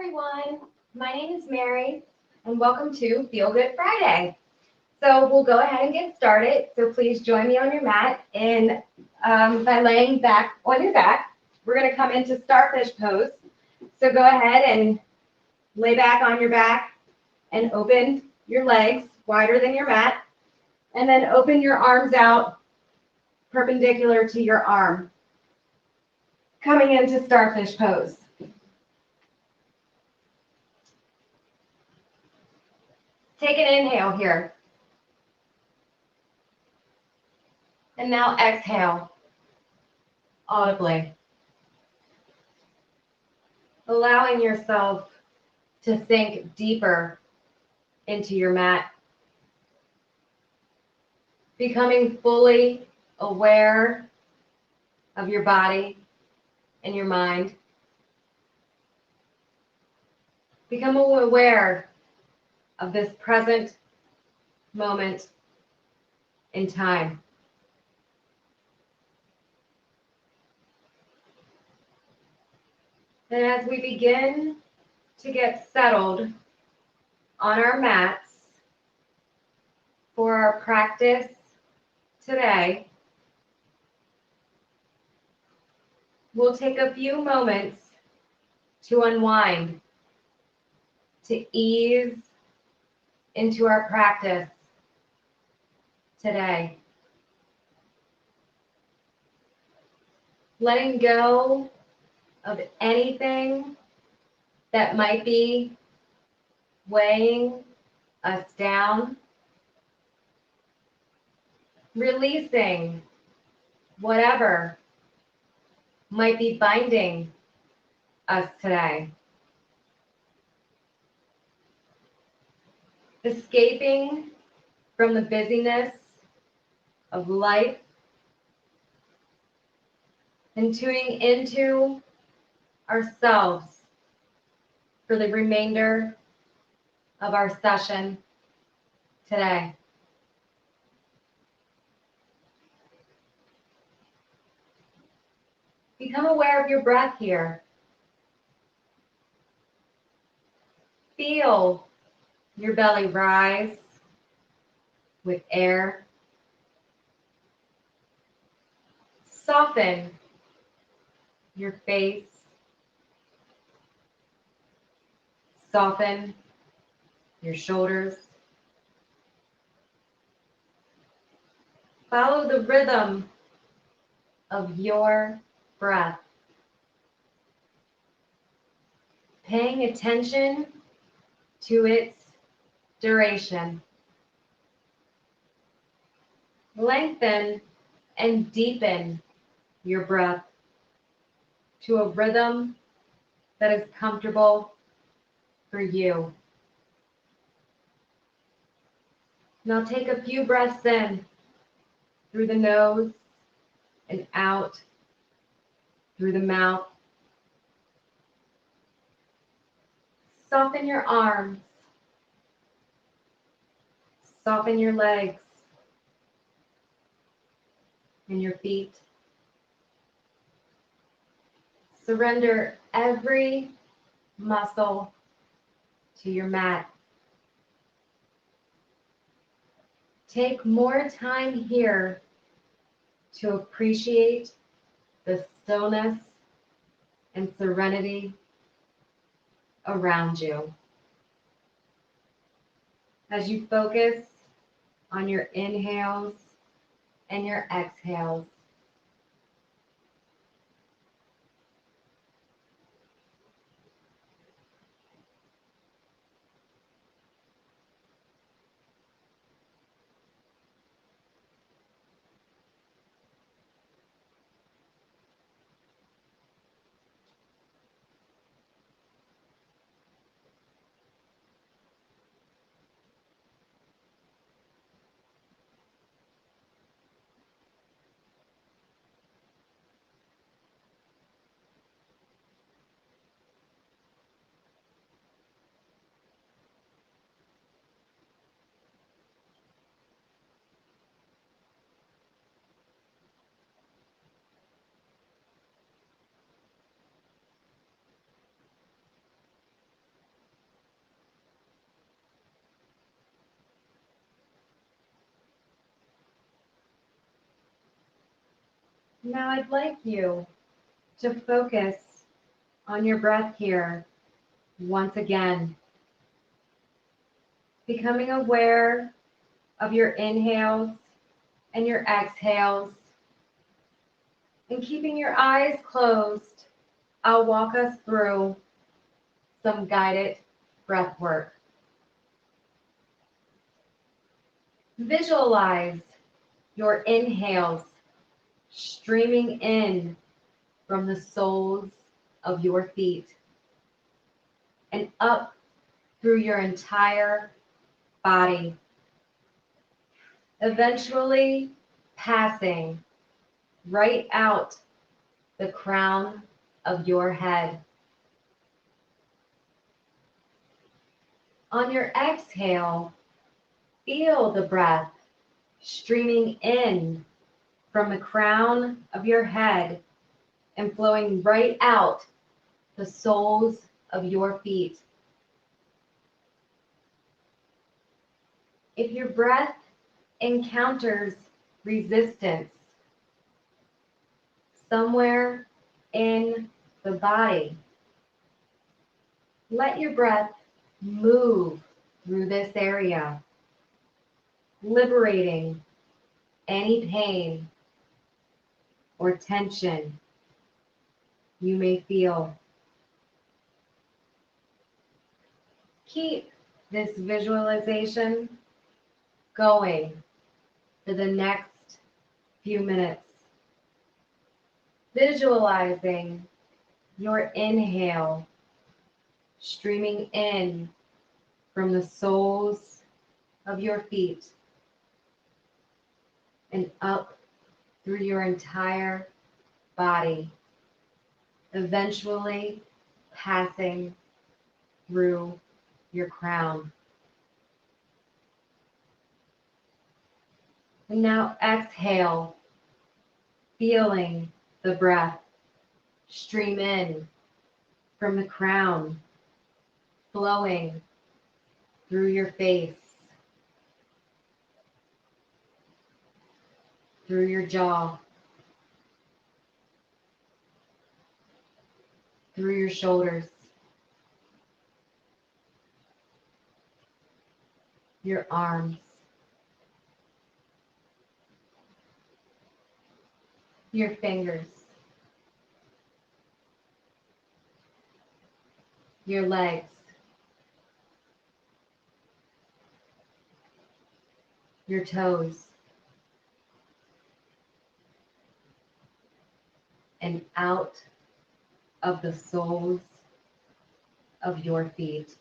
everyone. My name is Mary, and welcome to Feel Good Friday. So we'll go ahead and get started. So please join me on your mat and by laying back on your back. We're going to come into starfish pose. So go ahead and lay back on your back and open your legs wider than your mat. And then open your arms out perpendicular to your arm. Coming into starfish pose. Take an inhale here. And now exhale audibly. Allowing yourself to sink deeper into your mat. Becoming fully aware of your body and your mind. Become aware of this present moment in time. And as we begin to get settled on our mats for our practice today, we'll take a few moments to unwind, to ease into our practice today. Letting go of anything that might be weighing us down. Releasing whatever might be binding us today. Escaping from the busyness of life and tuning into ourselves for the remainder of our session today. Become aware of your breath here. Feel your belly rise with air. Soften your face. Soften your shoulders. Follow the rhythm of your breath. Paying attention to its duration. Lengthen and deepen your breath to a rhythm that is comfortable for you. Now take a few breaths in through the nose and out through the mouth. Soften your arms. Soften your legs and your feet. Surrender every muscle to your mat. Take more time here to appreciate the stillness and serenity around you. As you focus on your inhales and your exhales. Now I'd like you to focus on your breath here once again, becoming aware of your inhales and your exhales, and keeping your eyes closed. I'll walk us through some guided breath work. Visualize your inhales streaming in from the soles of your feet and up through your entire body, eventually passing right out the crown of your head. On your exhale, feel the breath streaming in from the crown of your head and flowing right out the soles of your feet. If your breath encounters resistance somewhere in the body, let your breath move through this area, liberating any pain or tension you may feel. Keep this visualization going for the next few minutes, visualizing your inhale streaming in from the soles of your feet and up through your entire body, eventually passing through your crown. And now exhale, feeling the breath stream in from the crown, flowing through your face, through your jaw, through your shoulders, your arms, your fingers, your legs, your toes, and out of the soles of your feet.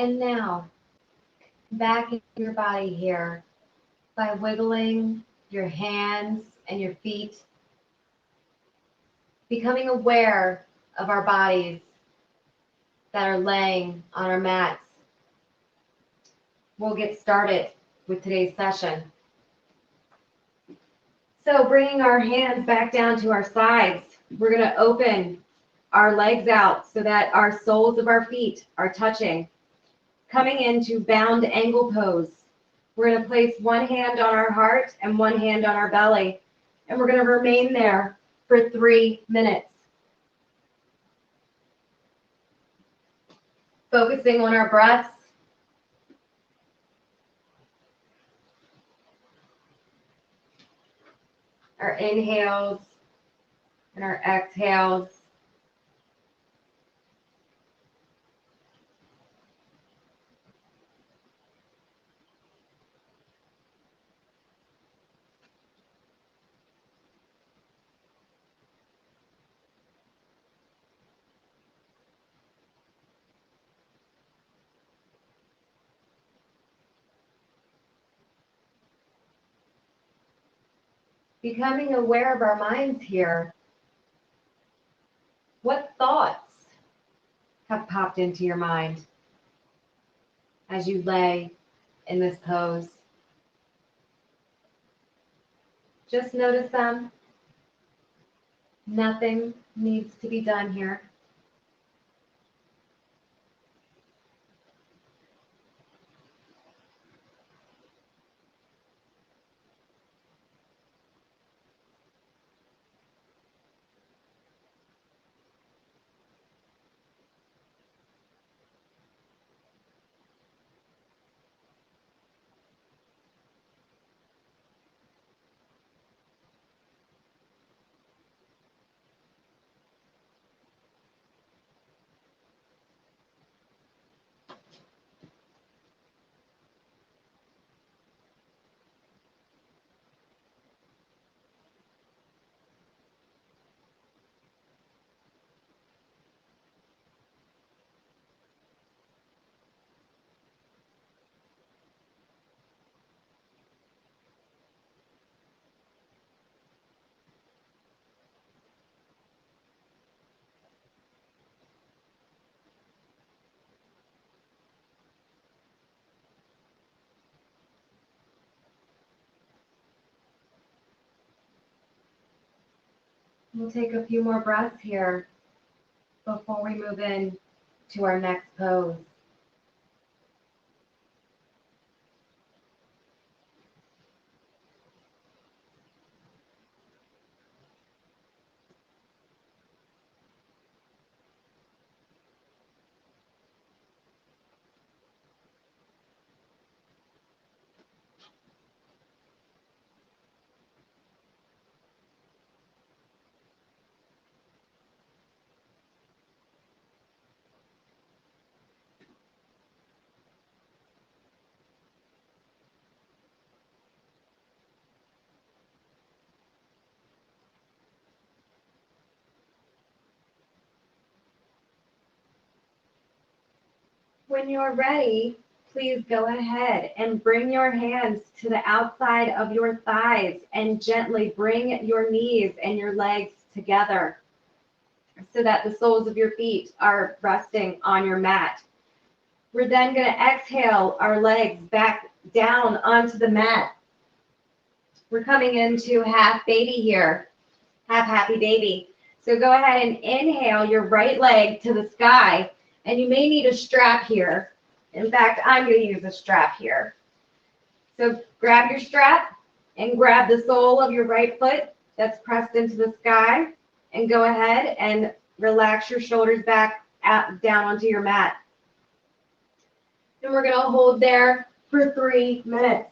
And now, back in your body here by wiggling your hands and your feet, becoming aware of our bodies that are laying on our mats. we'll get started with today's session. So bringing our hands back down to our sides, we're going to open our legs out so that our soles of our feet are touching. Coming into bound angle pose. We're going to place one hand on our heart and one hand on our belly, and we're going to remain there for 3 minutes. Focusing on our breaths. Our inhales and our exhales. Becoming aware of our minds here. What thoughts have popped into your mind as you lay in this pose? Just notice them. Nothing needs to be done here. We'll take a few more breaths here before we move in to our next pose. When you're ready, please go ahead and bring your hands to the outside of your thighs and gently bring your knees and your legs together so that the soles of your feet are resting on your mat. We're then going to exhale our legs back down onto the mat. We're coming into half baby here, half happy baby. So go ahead and inhale your right leg to the sky. And you may need a strap here. In fact, I'm going to use a strap here. So grab your strap and grab the sole of your right foot that's pressed into the sky. And go ahead and relax your shoulders back down onto your mat. And we're going to hold there for 3 minutes.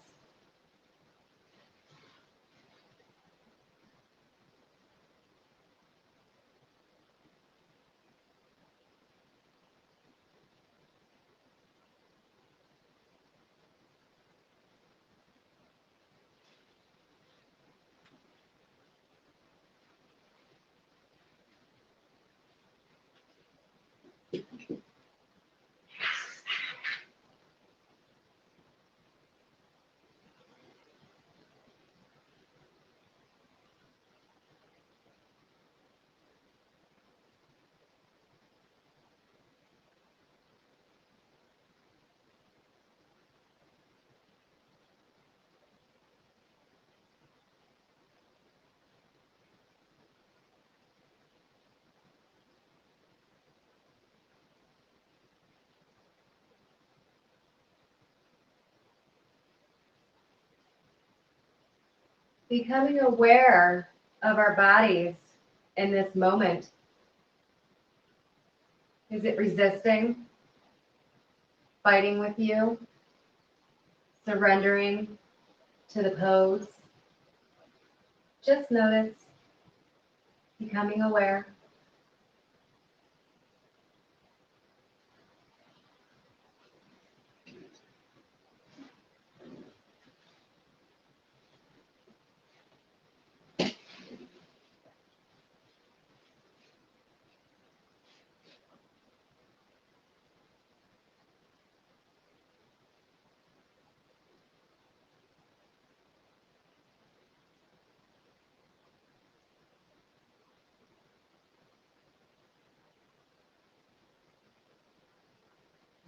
Becoming aware of our bodies in this moment. Is it resisting, fighting with you, surrendering to the pose? Just notice, becoming aware.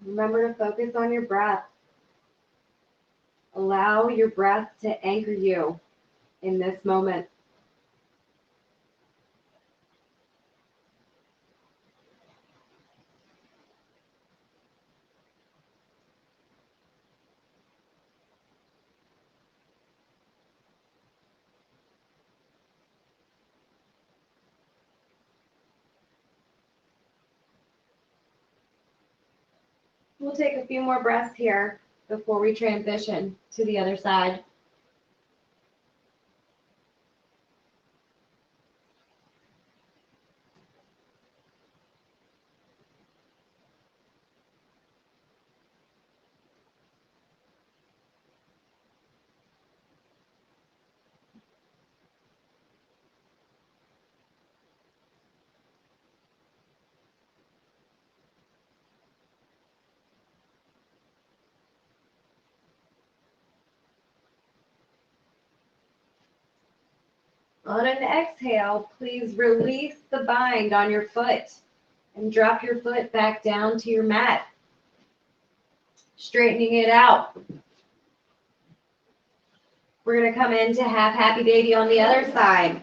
Remember to focus on your breath. Allow your breath to anchor you in this moment. We'll take a few more breaths here before we transition to the other side. On an exhale, please release the bind on your foot and drop your foot back down to your mat, straightening it out. We're going to come into half happy baby on the other side.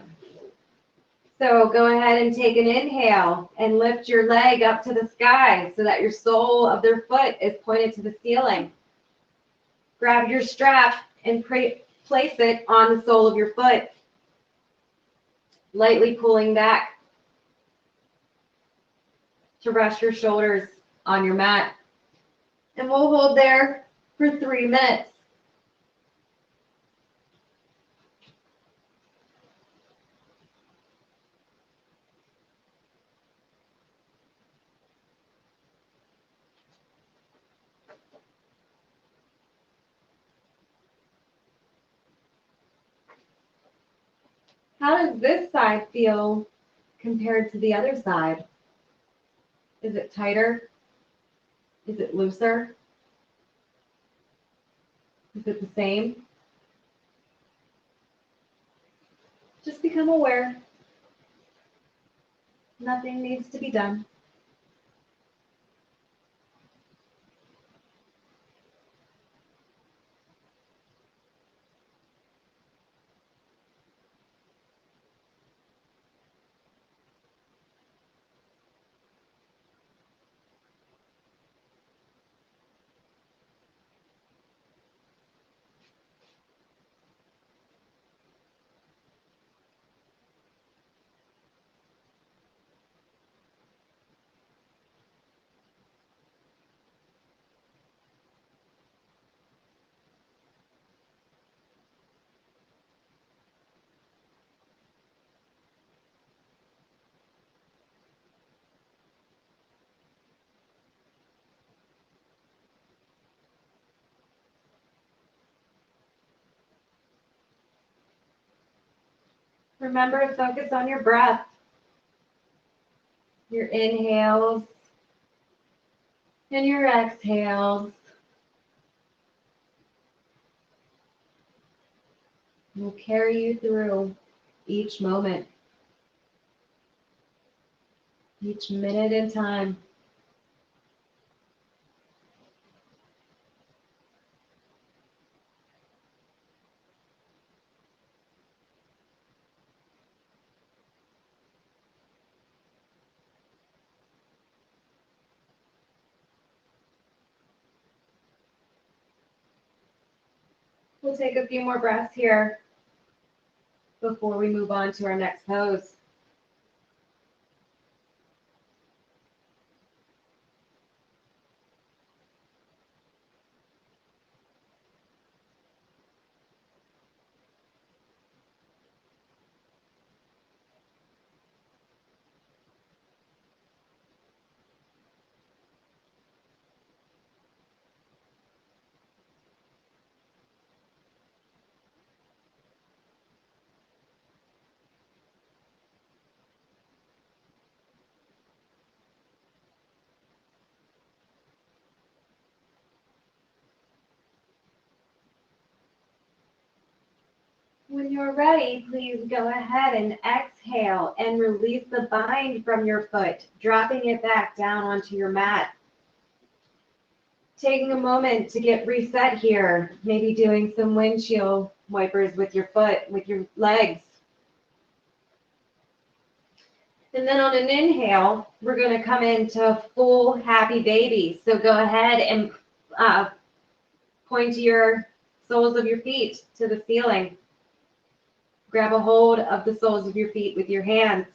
So go ahead and take an inhale and lift your leg up to the sky so that your sole of their foot is pointed to the ceiling. Grab your strap and place it on the sole of your foot, lightly pulling back to rest your shoulders on your mat. And we'll hold there for 3 minutes. How does this side feel compared to the other side? Is it tighter? Is it looser? Is it the same? Just become aware. Nothing needs to be done. Remember to focus on your breath, your inhales and your exhales. We'll carry you through each moment, each minute in time. We'll take a few more breaths here. before we move on to our next pose. When you're ready, please go ahead and exhale and release the bind from your foot, dropping it back down onto your mat. Taking a moment to get reset here, maybe doing some windshield wipers with your foot, with your legs. And then on an inhale, we're going to come into full happy baby. So go ahead and point your soles of your feet to the ceiling. Grab a hold of the soles of your feet with your hands.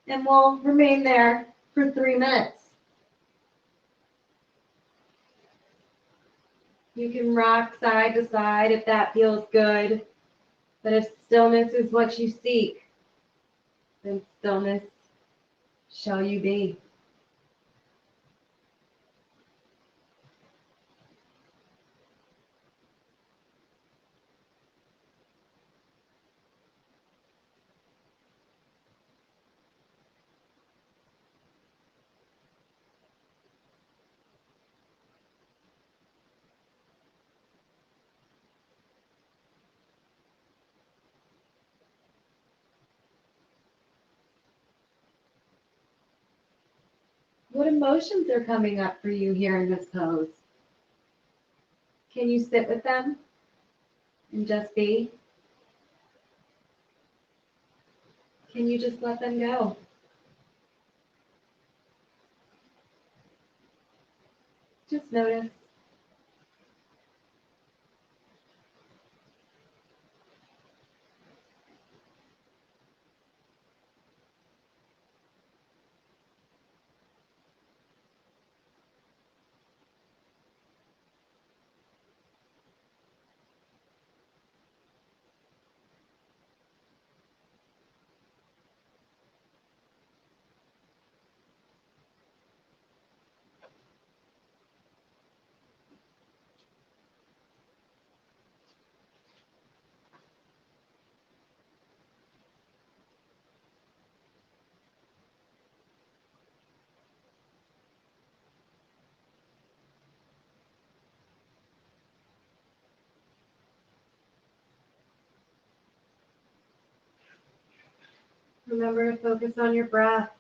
And we'll remain there for 3 minutes. You can rock side to side if that feels good. But if stillness is what you seek, then stillness shall you be. What emotions are coming up for you here in this pose? Can you sit with them and just be? Can you just let them go? Just notice. Remember to focus on your breath.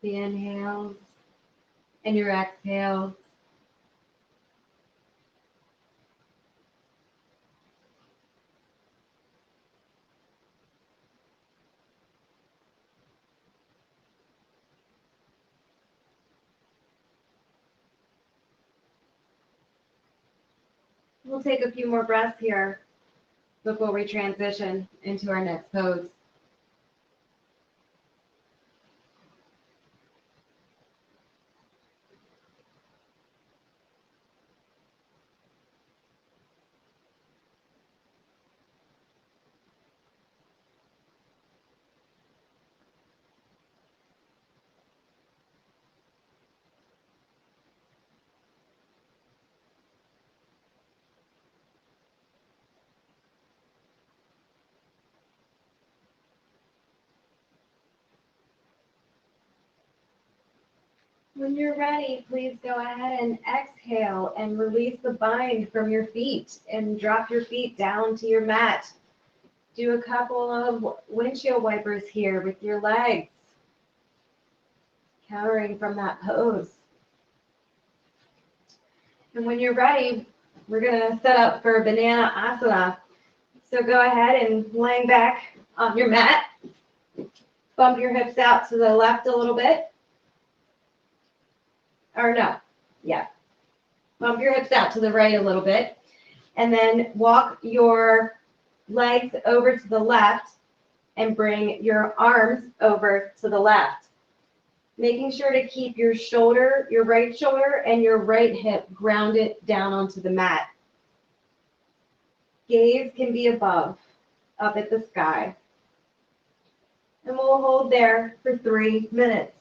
The inhales and your exhales. We'll take a few more breaths here before we transition into our next pose. When you're ready, please go ahead and exhale and release the bind from your feet and drop your feet down to your mat. Do a couple of windshield wipers here with your legs, countering from that pose. And when you're ready, we're going to set up for Banana Asana. So go ahead and laying back on your mat, bump your hips out to the left a little bit. Or no, yeah. Bump your hips out to the right a little bit. And then walk your legs over to the left and bring your arms over to the left. Making sure to keep your shoulder, your right shoulder and your right hip grounded down onto the mat. Gaze can be above, up at the sky. And we'll hold there for 3 minutes.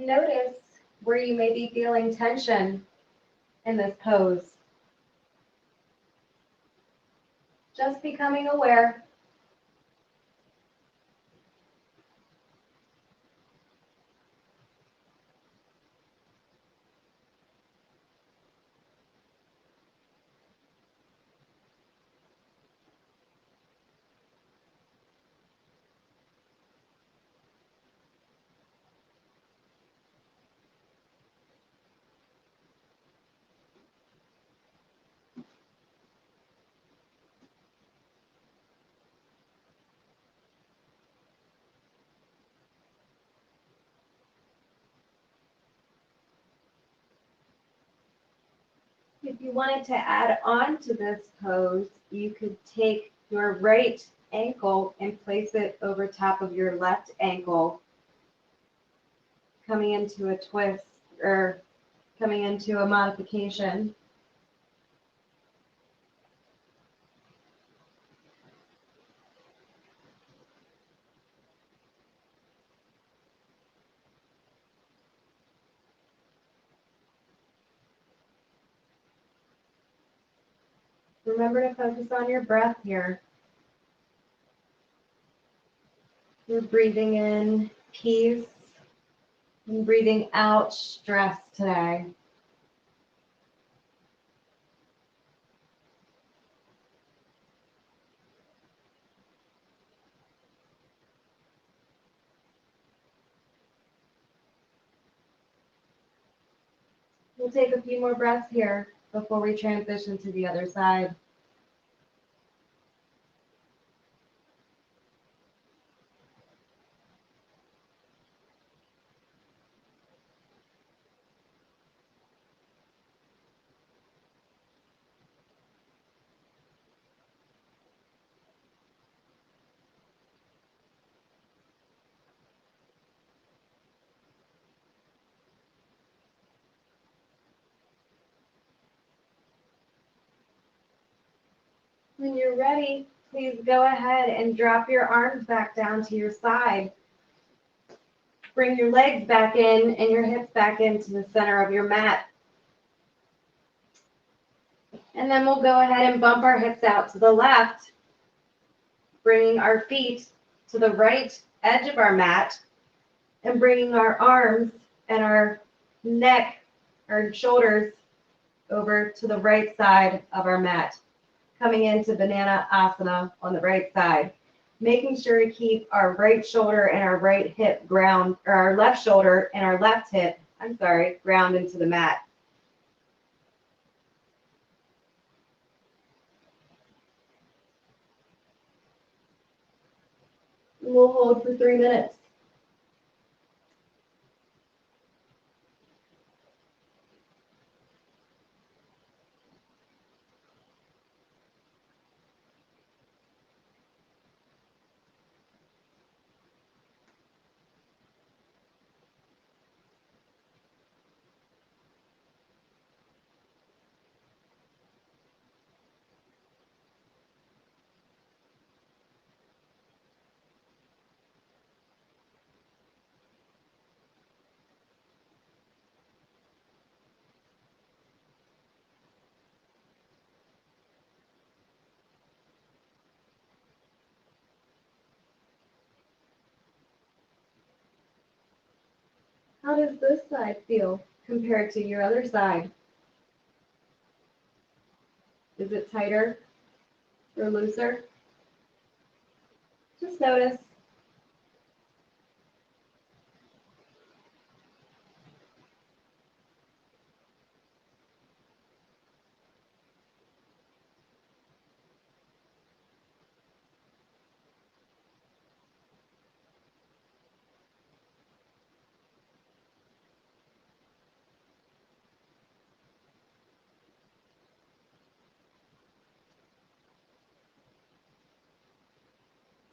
Notice where you may be feeling tension in this pose. Just becoming aware. If you wanted to add on to this pose, you could take your right ankle and place it over top of your left ankle, coming into a twist or coming into a modification. Remember to focus on your breath here. You're breathing in peace and breathing out stress today. We'll take a few more breaths here before we transition to the other side. When you're ready, please go ahead and drop your arms back down to your side. Bring your legs back in and your hips back into the center of your mat. And then we'll go ahead and bump our hips out to the left, bringing our feet to the right edge of our mat and bringing our arms and our neck, our shoulders over to the right side of our mat, coming into Banana Asana on the right side. Making sure to keep our right shoulder and our right hip ground, or our left shoulder and our left hip, ground into the mat. And we'll hold for 3 minutes. does this side feel compared to your other side? Is it tighter or looser? Just notice.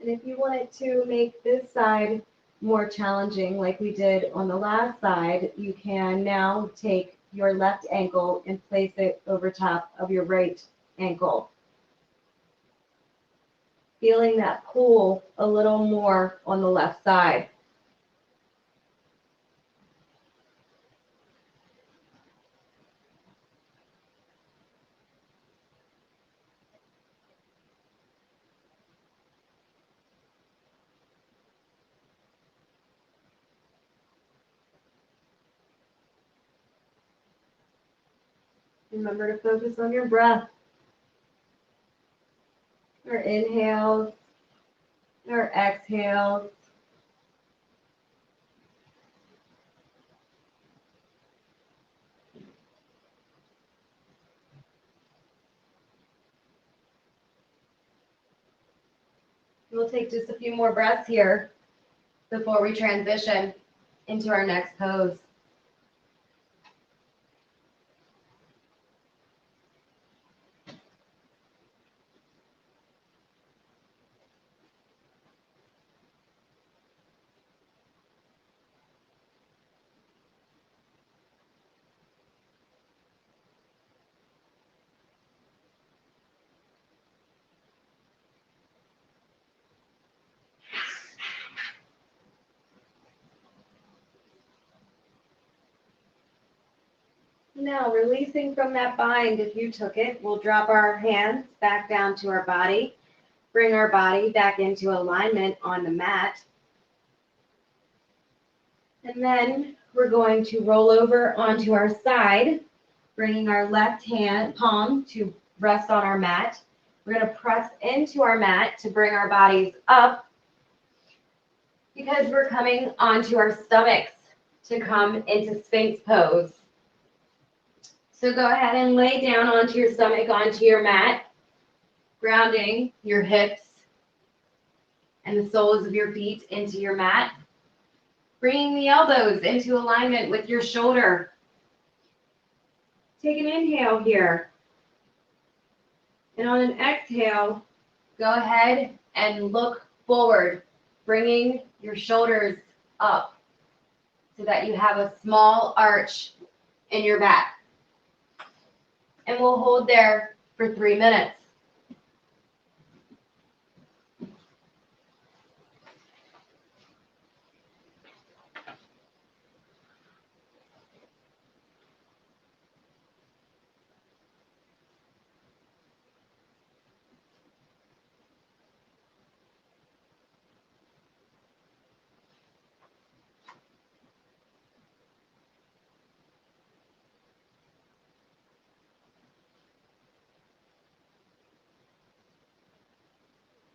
And if you wanted to make this side more challenging, like we did on the last side, you can now take your left ankle and place it over top of your right ankle. Feeling that pull a little more on the left side. Remember to focus on your breath. Our inhales, our exhales. We'll take just a few more breaths here before we transition into our next pose. Now, releasing from that bind, if you took it, we'll drop our hands back down to our body, bring our body back into alignment on the mat. And then we're going to roll over onto our side, bringing our left hand palm to rest on our mat. We're going to press into our mat to bring our bodies up because we're coming onto our stomachs to come into Sphinx pose. So go ahead and lay down onto your stomach, onto your mat, grounding your hips and the soles of your feet into your mat. Bringing the elbows into alignment with your shoulder. Take an inhale here. And on an exhale, go ahead and look forward, bringing your shoulders up so that you have a small arch in your back. And we'll hold there for 3 minutes.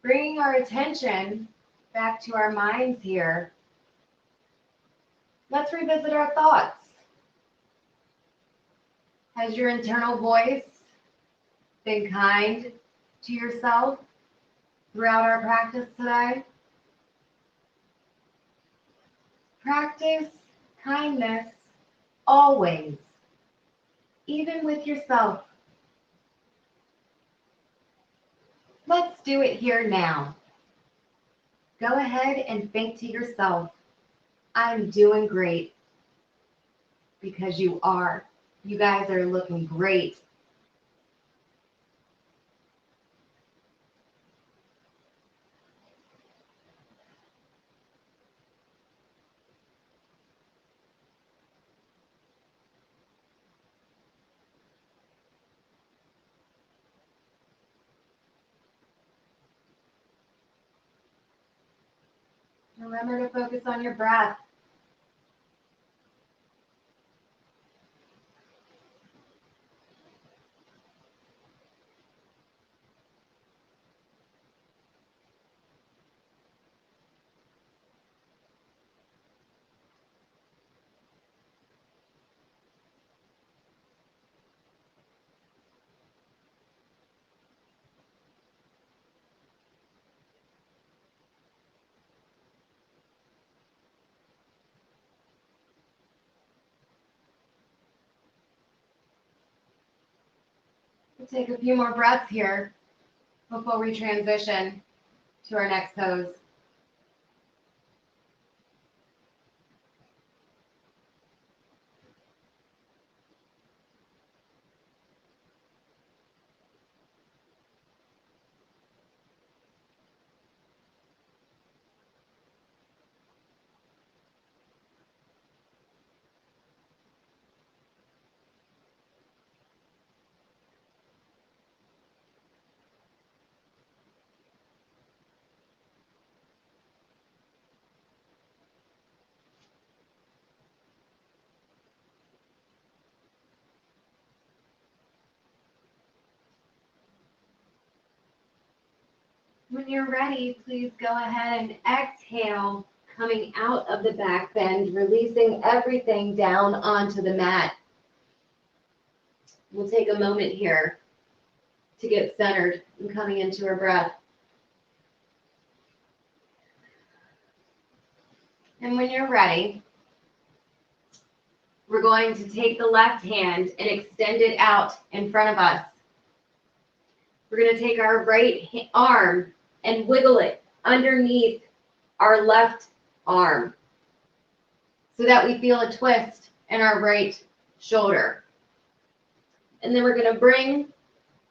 Bringing our attention back to our minds here, let's revisit our thoughts. Has your internal voice been kind to yourself throughout our practice today? Practice kindness always, even with yourself. Let's do it here now. Go ahead and think to yourself, I'm doing great, because you are. You guys are looking great. Remember to focus on your breath. We'll take a few more breaths here before we transition to our next pose. When you're ready, please go ahead and exhale, coming out of the back bend, releasing everything down onto the mat. We'll take a moment here to get centered and coming into our breath. And when you're ready, we're going to take the left hand and extend it out in front of us. We're going to take our right arm and wiggle it underneath our left arm so that we feel a twist in our right shoulder. And then we're going to bring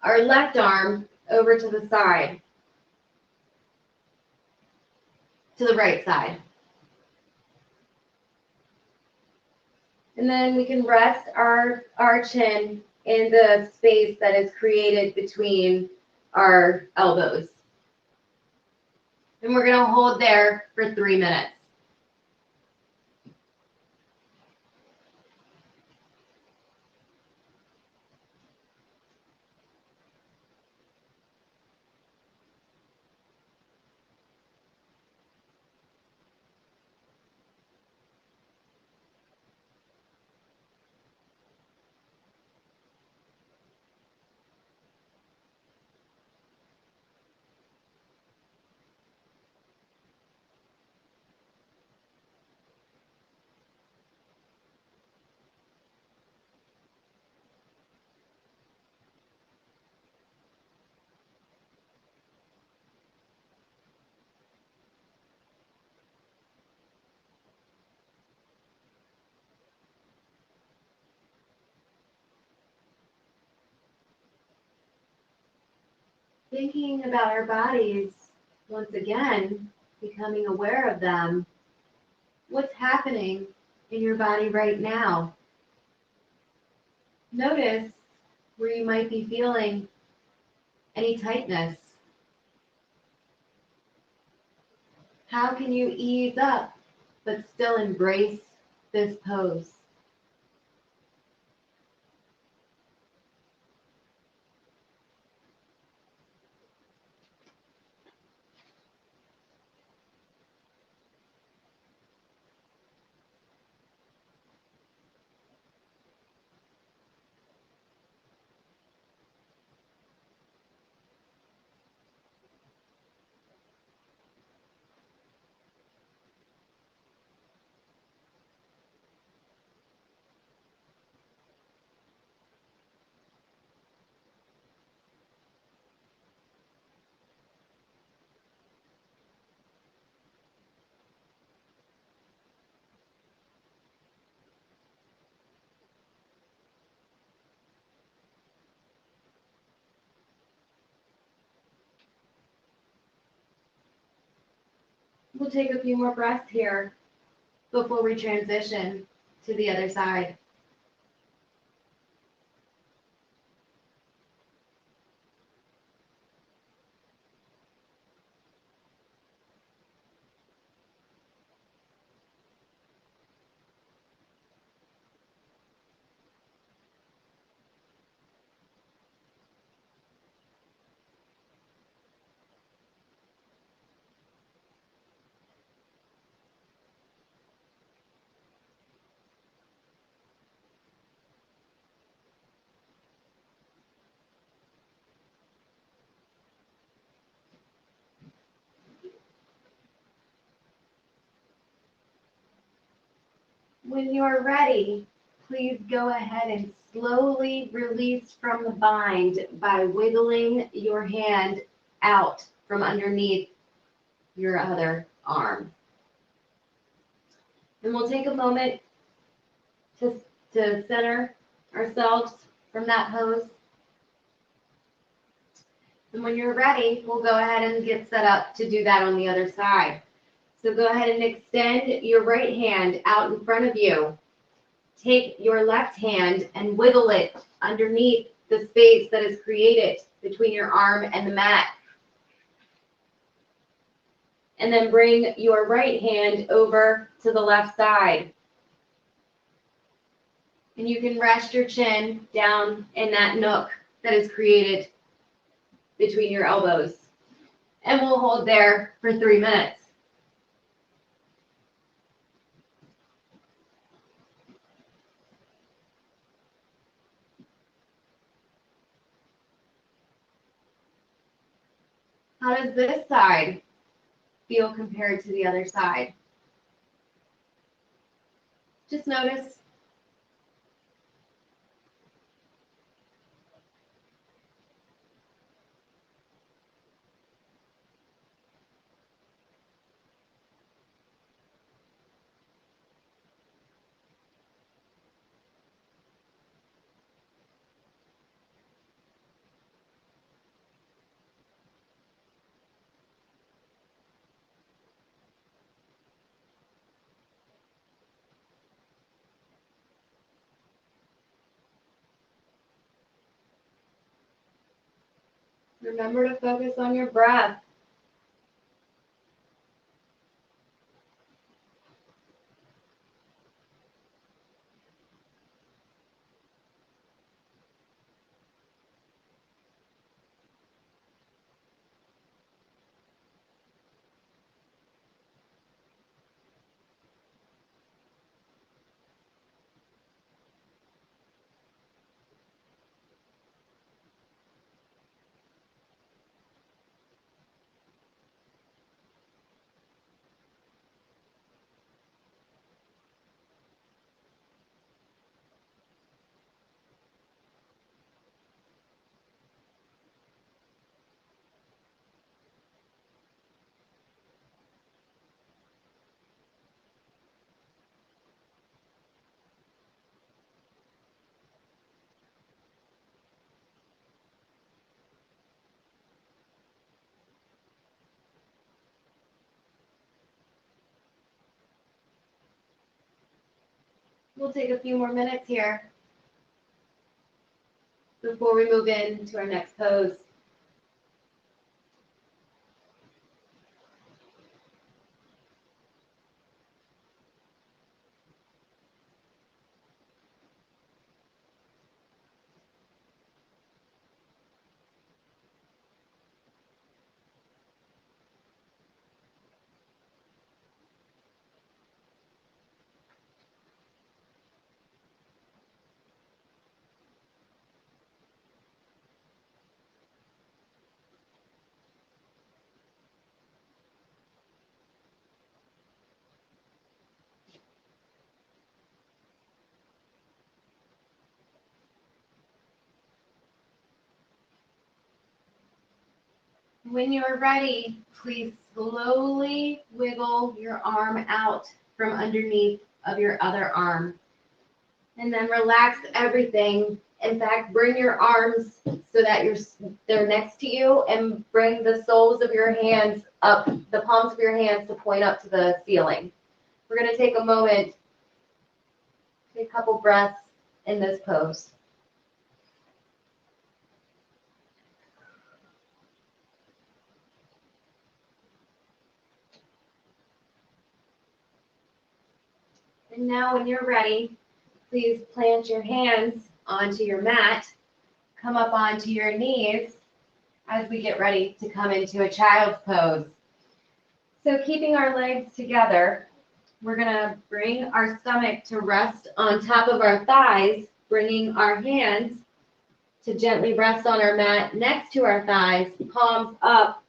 our left arm over to the side, to the right side. And then we can rest our chin in the space that is created between our elbows. And we're going to hold there for 3 minutes. Thinking about our bodies, once again, becoming aware of them. What's happening in your body right now? Notice where you might be feeling any tightness. How can you ease up but still embrace this pose? We'll take a few more breaths here before we transition to the other side. When you're ready, please go ahead and slowly release from the bind by wiggling your hand out from underneath your other arm. And we'll take a moment to center ourselves from that pose. And when you're ready, we'll go ahead and get set up to do that on the other side. So go ahead and extend your right hand out in front of you. Take your left hand and wiggle it underneath the space that is created between your arm and the mat. And then bring your right hand over to the left side. And you can rest your chin down in that nook that is created between your elbows. And we'll hold there for 3 minutes. How does this side feel compared to the other side? Just notice. Remember to focus on your breath. We'll take a few more minutes here before we move into our next pose. When you're ready, please slowly wiggle your arm out from underneath of your other arm. And then relax everything. In fact, bring your arms so that they're next to you, and bring the soles of your hands up, the palms of your hands to point up to the ceiling. We're going to take a moment, take a couple breaths in this pose. And now when you're ready, please plant your hands onto your mat, come up onto your knees as we get ready to come into a child's pose. So keeping our legs together, we're going to bring our stomach to rest on top of our thighs, bringing our hands to gently rest on our mat next to our thighs, palms up,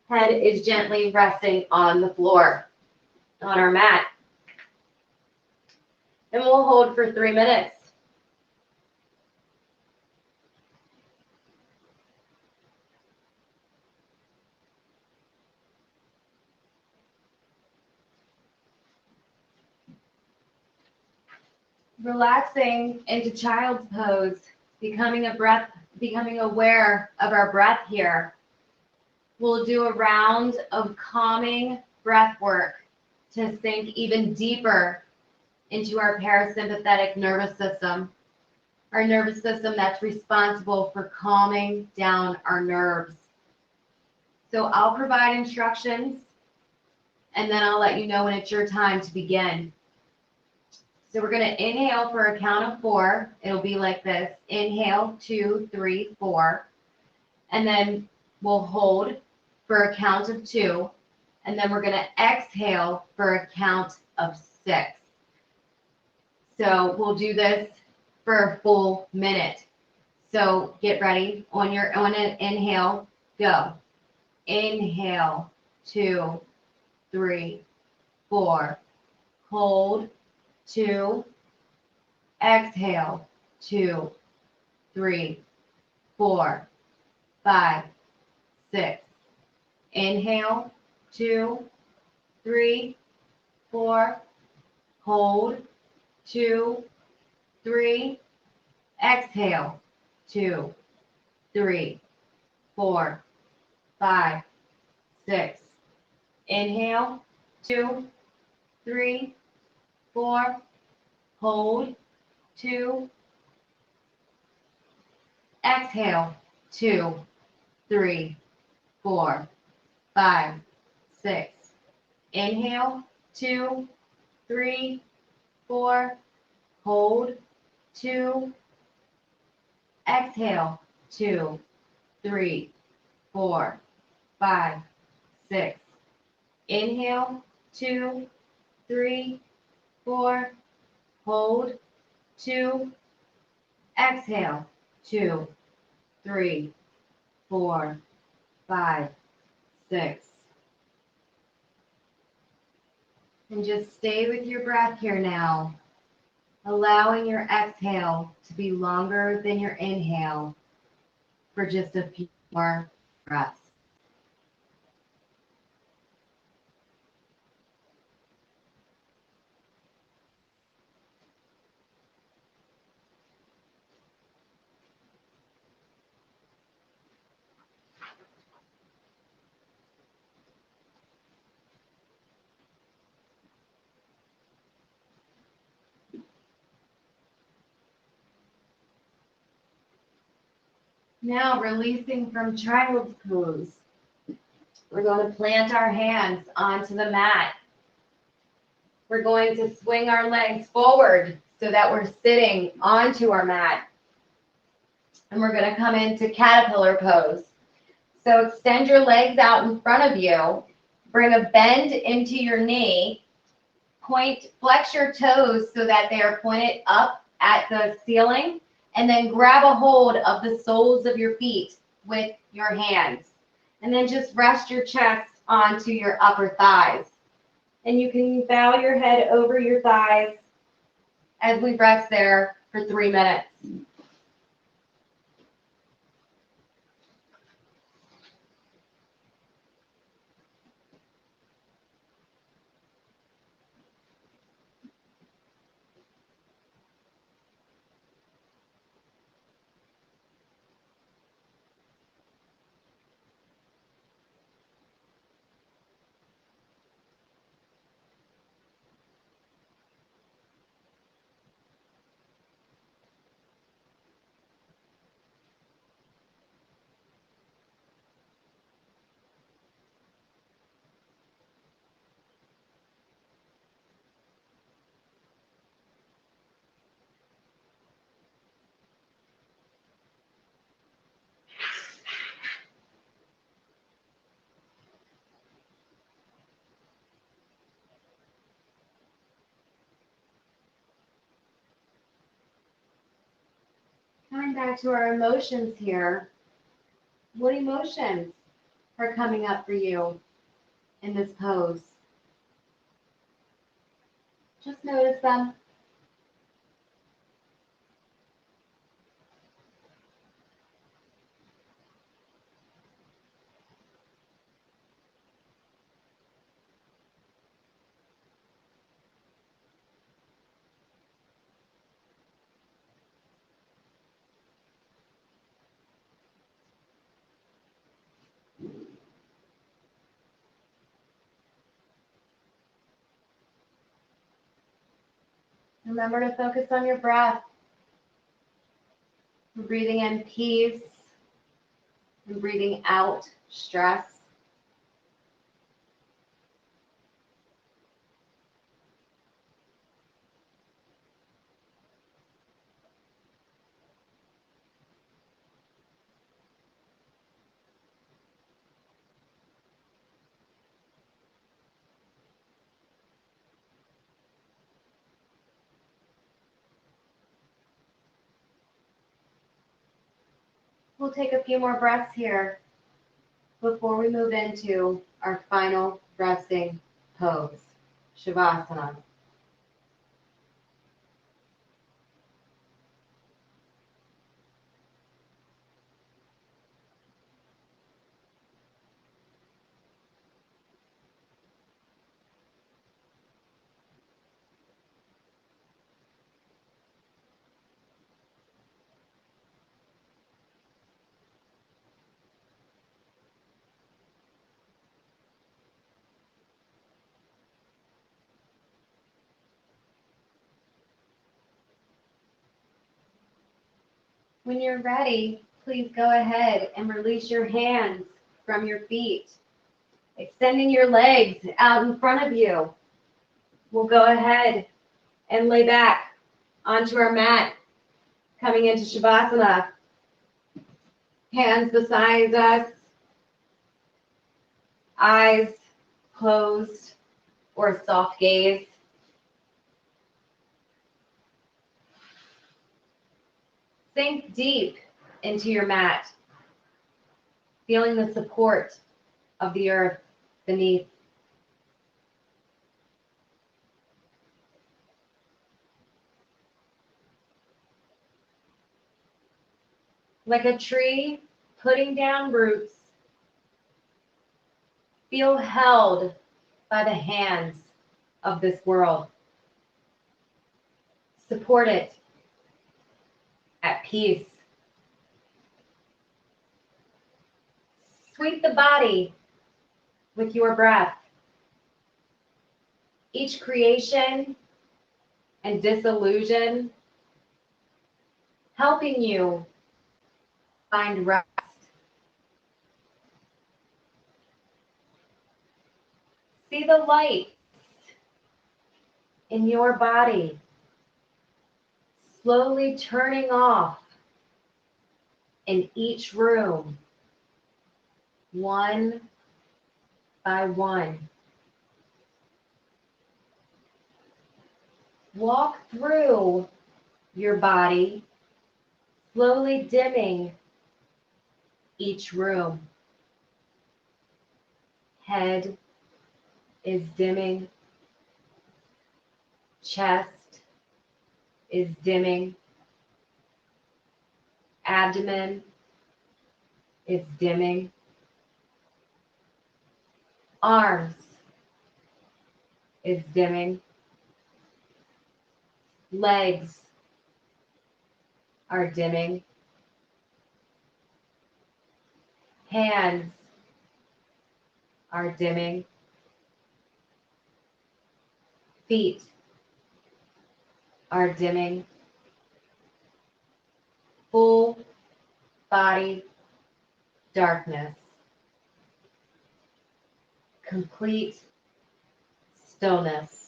head is gently resting on the floor, on our mat. And we'll hold for 3 minutes. Relaxing into child's pose, becoming aware of our breath here. We'll do a round of calming breath work to sink even deeper into our parasympathetic nervous system, our nervous system that's responsible for calming down our nerves. So I'll provide instructions, and then I'll let you know when it's your time to begin. So we're going to inhale for a count of 4. It'll be like this. Inhale, 2, 3, 4. And then we'll hold for a count of 2. And then we're going to exhale for a count of 6. So we'll do this for a full minute. So get ready. On an inhale, go. Inhale, 2, 3, 4. Hold, 2. Exhale, 2, 3, 4, 5, 6. Inhale, 2, 3, 4. Hold, 2, 3. Exhale, 2, 3, 4, 5, 6. Inhale, 2, 3, 4. Hold, 2. Exhale, 2, 3, 4, 5, 6. Inhale, 2, 3, 4. Hold, 2. Exhale, 2, 3, 4, 5, 6. Inhale, 2, 3, 4. Hold, 2. Exhale, 2, 3, 4, 5, 6. And just stay with your breath here now, allowing your exhale to be longer than your inhale for just a few more breaths. Now, releasing from child's pose, we're going to plant our hands onto the mat. We're going to swing our legs forward so that we're sitting onto our mat. And we're going to come into caterpillar pose. So extend your legs out in front of you. Bring a bend into your knee. Flex your toes so that they are pointed up at the ceiling. And then grab a hold of the soles of your feet with your hands. And then just rest your chest onto your upper thighs. And you can bow your head over your thighs as we rest there for 3 minutes. Coming back to our emotions here. What emotions are coming up for you in this pose? Just notice them. Remember to focus on your breath. Breathing in peace and breathing out stress. We'll take a few more breaths here before we move into our final resting pose, Shavasana. When you're ready, please go ahead and release your hands from your feet, extending your legs out in front of you. We'll go ahead and lay back onto our mat, coming into Shavasana. Hands beside us, eyes closed or soft gaze. Sink deep into your mat, feeling the support of the earth beneath. Like a tree putting down roots, feel held by the hands of this world. Support it at peace. Sweep the body with your breath. Each creation and disillusion helping you find rest. See the light in your body slowly turning off in each room, one by one. Walk through your body, slowly dimming each room. Head is dimming. Chest is dimming. Abdomen is dimming. Arms is dimming. Legs are dimming. Hands are dimming. Feet are dimming. Full body darkness. Complete stillness.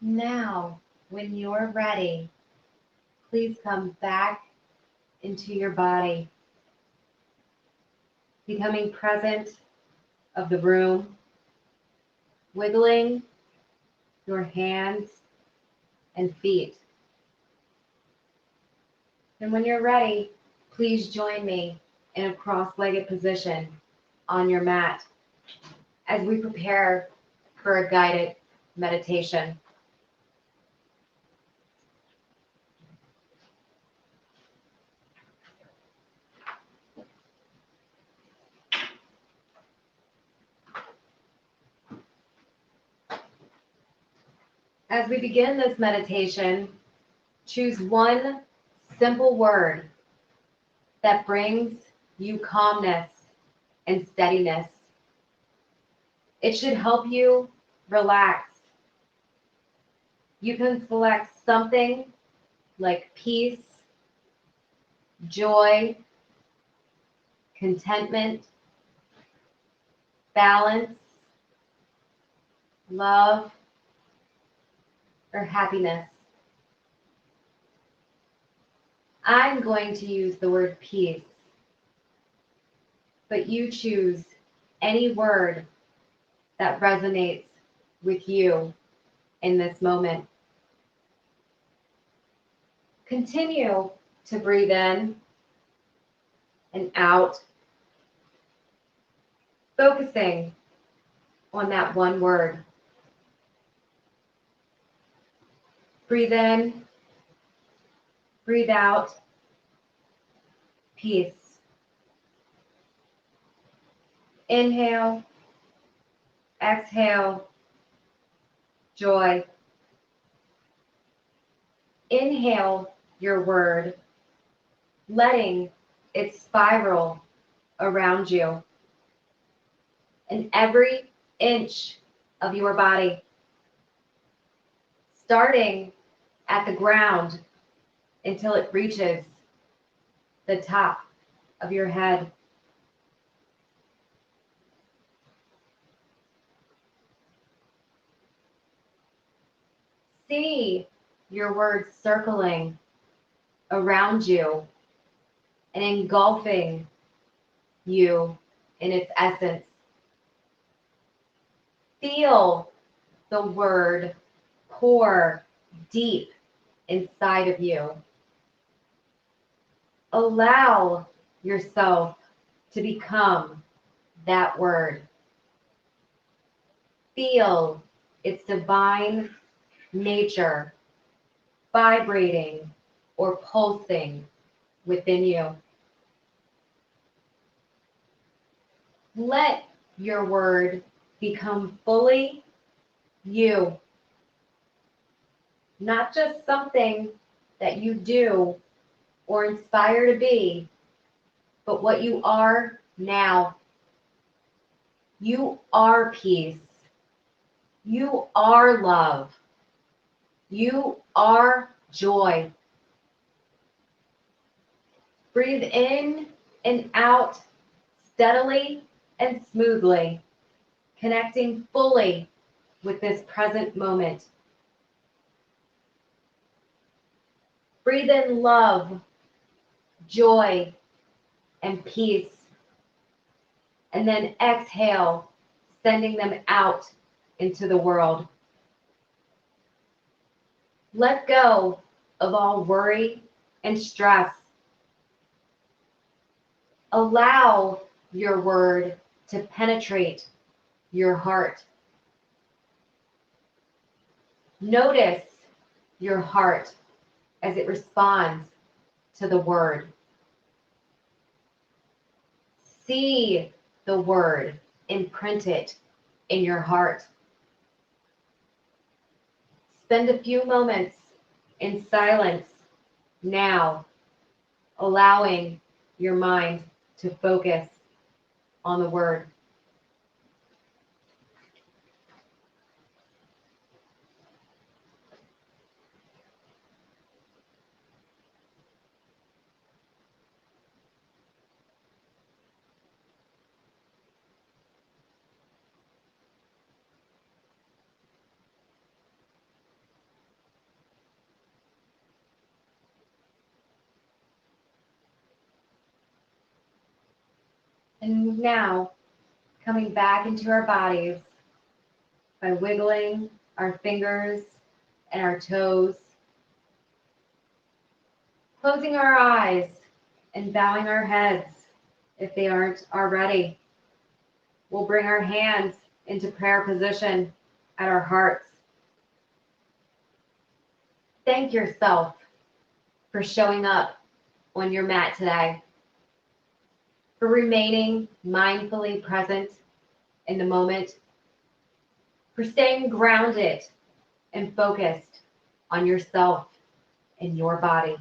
Now, when you're ready, please come back into your body, becoming present of the room, wiggling your hands and feet. And when you're ready, please join me in a cross-legged position on your mat as we prepare for a guided meditation. As we begin this meditation, choose one simple word that brings you calmness and steadiness. It should help you relax. You can select something like peace, joy, contentment, balance, love, or happiness. I'm going to use the word peace, but you choose any word that resonates with you in this moment. Continue to breathe in and out, focusing on that one word. Breathe in, breathe out, peace. Inhale, exhale, joy. Inhale your word, letting it spiral around you in every inch of your body, starting at the ground until it reaches the top of your head. See your words circling around you and engulfing you in its essence. Feel the word pour deep inside of you. Allow yourself to become that word. Feel its divine nature vibrating or pulsing within you. Let your word become fully you, not just something that you do or inspire to be, but what you are now. You are peace. You are love. You are joy. Breathe in and out steadily and smoothly, connecting fully with this present moment. Breathe in love, joy, and peace. And then exhale, sending them out into the world. Let go of all worry and stress. Allow your word to penetrate your heart. Notice your heart as it responds to the word. See the word imprinted in your heart. Spend a few moments in silence now, allowing your mind to focus on the word. And now, coming back into our bodies by wiggling our fingers and our toes, closing our eyes and bowing our heads if they aren't already. We'll bring our hands into prayer position at our hearts. Thank yourself for showing up on your mat today, for remaining mindfully present in the moment, for staying grounded and focused on yourself and your body.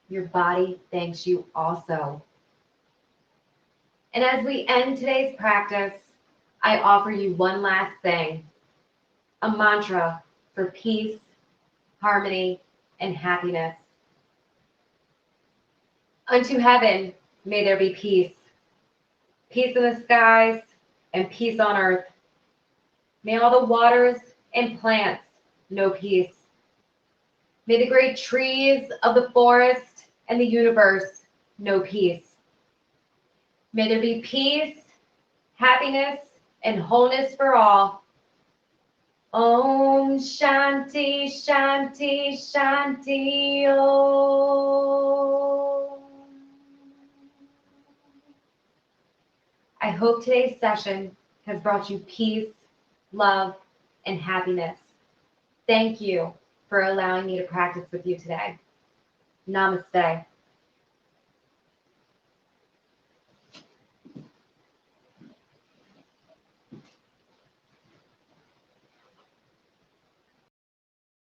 Your body thanks you also. And as we end today's practice, I offer you one last thing, a mantra for peace, harmony, and happiness. Unto heaven, may there be peace. Peace in the skies and peace on earth. May all the waters and plants know peace. May the great trees of the forest and the universe know peace. May there be peace, happiness, and wholeness for all. Om Shanti Shanti Shanti Om. I hope today's session has brought you peace, love, and happiness. Thank you for allowing me to practice with you today. Namaste.